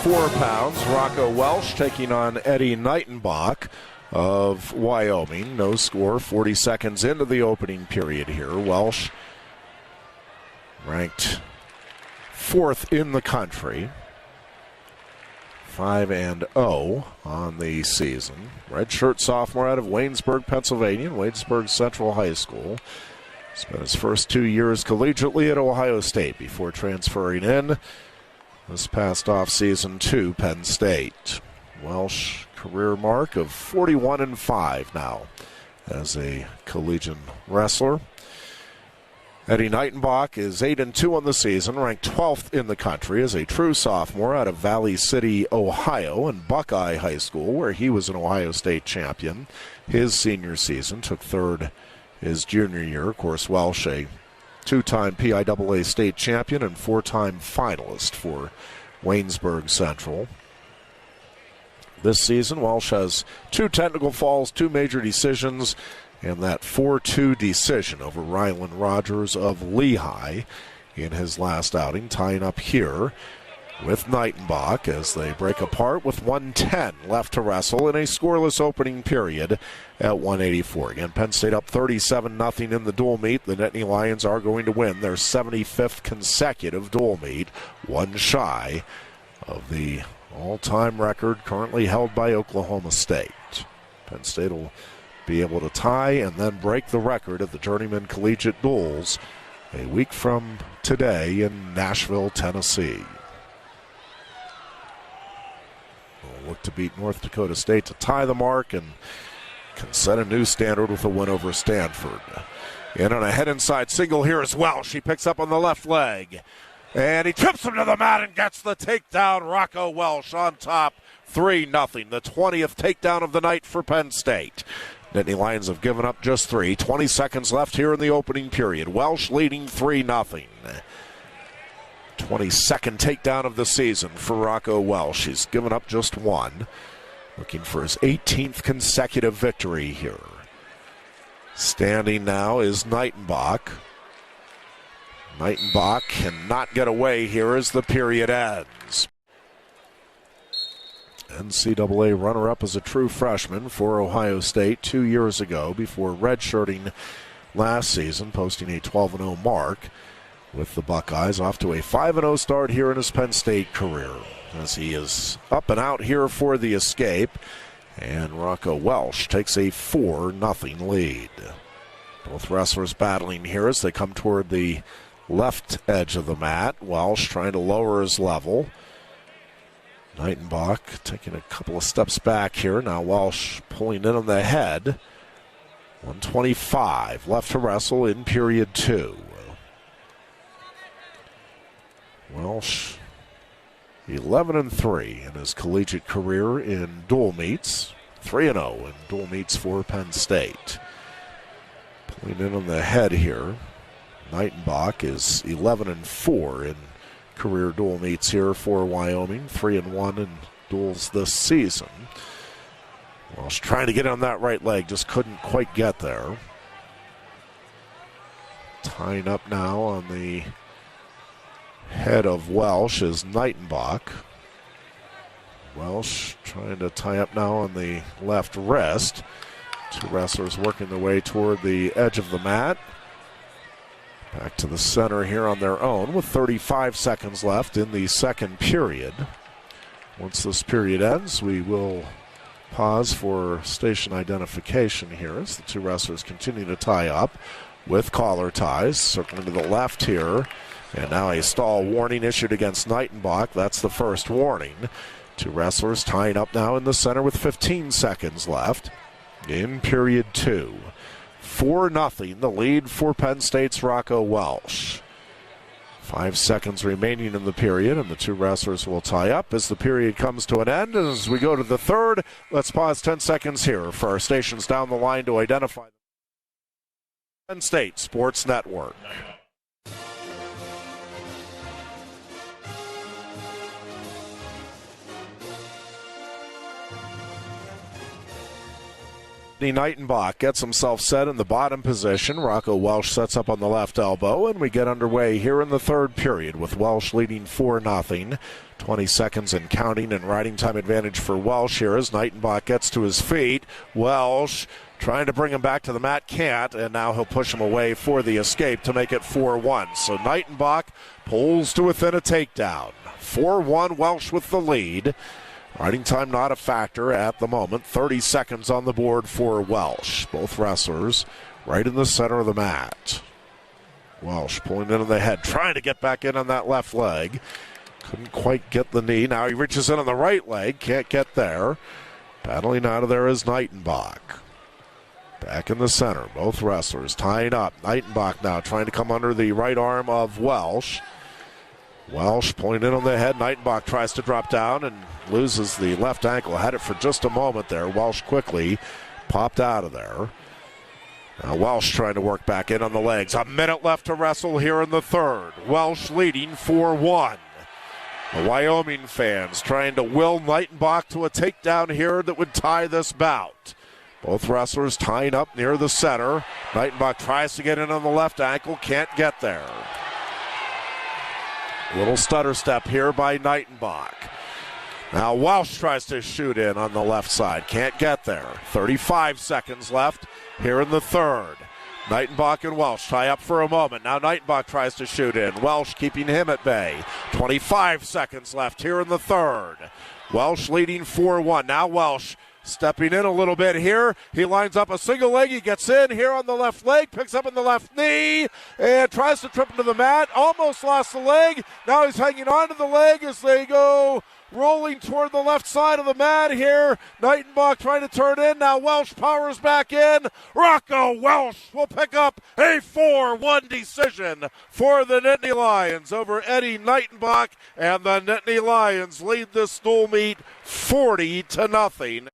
4 pounds. Rocco Welsh taking on Eddie Neitenbach of Wyoming. No score, 40 seconds into the opening period here. Welsh ranked 4th in the country. 5-0 on the season. Redshirt sophomore out of Waynesburg, Pennsylvania, Waynesburg Central High School. Spent his first 2 years collegiately at Ohio State before transferring in this past offseason to Penn State. Welsh career mark of 41-5 now as a collegiate wrestler. Eddie Neitenbach is 8-2 on the season, ranked 12th in the country as a true sophomore out of Valley City, Ohio, and Buckeye High School, where he was an Ohio State champion his senior season. Took 3rd his junior year. Of course, Welsh, a 2-time PIAA state champion and 4-time finalist for Waynesburg Central. This season, Welsh has 2 technical falls, 2 major decisions, and that 4-2 decision over Rylan Rogers of Lehigh in his last outing, tying up here with Neitenbach as they break apart with 1:10 left to wrestle in a scoreless opening period at 184. Again, Penn State up 37-0 in the dual meet. The Nittany Lions are going to win their 75th consecutive dual meet, one shy of the all-time record currently held by Oklahoma State. Penn State will be able to tie and then break the record of the Journeyman Collegiate Duels a week from today in Nashville, Tennessee. We'll look to beat North Dakota State to tie the mark and can set a new standard with a win over Stanford. In on a head inside single here as well. She picks up on the left leg. And he trips him to the mat and gets the takedown. Rocco Welsh on top, 3-0. The 20th takedown of the night for Penn State. Nittany Lions have given up just 3. 20 seconds left here in the opening period. Welsh leading 3-0. 22nd takedown of the season for Rocco Welsh. He's given up just 1. Looking for his 18th consecutive victory here. Standing now is Neitenbach. Neitenbach cannot get away here as the period ends. NCAA runner-up as a true freshman for Ohio State 2 years ago before redshirting last season, posting a 12-0 mark with the Buckeyes, off to a 5-0 start here in his Penn State career as he is up and out here for the escape, and Rocco Welsh takes a 4-0 lead. Both wrestlers battling here as they come toward the left edge of the mat. Welsh trying to lower his level. Neitenbach taking a couple of steps back here. Now Welsh pulling in on the head. 125 left to wrestle in period 2. Welsh 11-3 in his collegiate career in dual meets. 3-0 in dual meets for Penn State. Pulling in on the head here. Neitenbach is 11-4 in career dual meets here for Wyoming. 3-1 in duels this season. Welsh trying to get on that right leg, just couldn't quite get there. Tying up now on the head of Welsh is Neitenbach. Welsh trying to tie up now on the left wrist. 2 wrestlers working their way toward the edge of the mat. Back to the center here on their own with 35 seconds left in the second period. Once this period ends, we will pause for station identification here as the 2 wrestlers continue to tie up with collar ties. Circling to the left here. And now a stall warning issued against Neitenbach. That's the first warning. 2 wrestlers tying up now in the center with 15 seconds left in period 2. 4-0, the lead for Penn State's Rocco Welsh. 5 seconds remaining in the period, and the 2 wrestlers will tie up as the period comes to an end. As we go to the third, let's pause 10 seconds here for our stations down the line to identify Penn State Sports Network. Nittany Neitenbach gets himself set in the bottom position. Rocco Welsh sets up on the left elbow, and we get underway here in the third period with Welsh leading 4-0. 20 seconds and counting, and riding time advantage for Welsh here as Niitenbach gets to his feet. Welsh trying to bring him back to the mat, can't, and now he'll push him away for the escape to make it 4-1. So Niitenbach pulls to within a takedown. 4-1, Welsh with the lead. Riding time not a factor at the moment. 30 seconds on the board for Welsh. Both wrestlers right in the center of the mat. Welsh pulling in on the head, trying to get back in on that left leg. Couldn't quite get the knee. Now he reaches in on the right leg, can't get there. Battling out of there is Niitenbach. Back in the center, both wrestlers tying up. Niitenbach now trying to come under the right arm of Welsh. Welsh pulling in on the head. Niitenbach tries to drop down and loses the left ankle. Had it for just a moment there. Welsh quickly popped out of there. Now Welsh trying to work back in on the legs. A minute left to wrestle here in the third. Welsh leading 4-1. The Wyoming fans trying to will Niitenbach to a takedown here that would tie this bout. Both wrestlers tying up near the center. Niitenbach tries to get in on the left ankle, can't get there. Little stutter step here by Niitenbach. Now Welsh tries to shoot in on the left side, can't get there. 35 seconds left here in the third. Niitenbach and Welsh tie up for a moment. Now Niitenbach tries to shoot in. Welsh keeping him at bay. 25 seconds left here in the third. Welsh leading 4-1. Now Welsh stepping in a little bit here. He lines up a single leg. He gets in here on the left leg, picks up on the left knee, and tries to trip into the mat. Almost lost the leg. Now he's hanging on to the leg as they go rolling toward the left side of the mat here. Niitenbach trying to turn in. Now Welsh powers back in. Rocco Welsh will pick up a 4-1 decision for the Nittany Lions over Eddie Niitenbach, and the Nittany Lions lead this dual meet 40-0.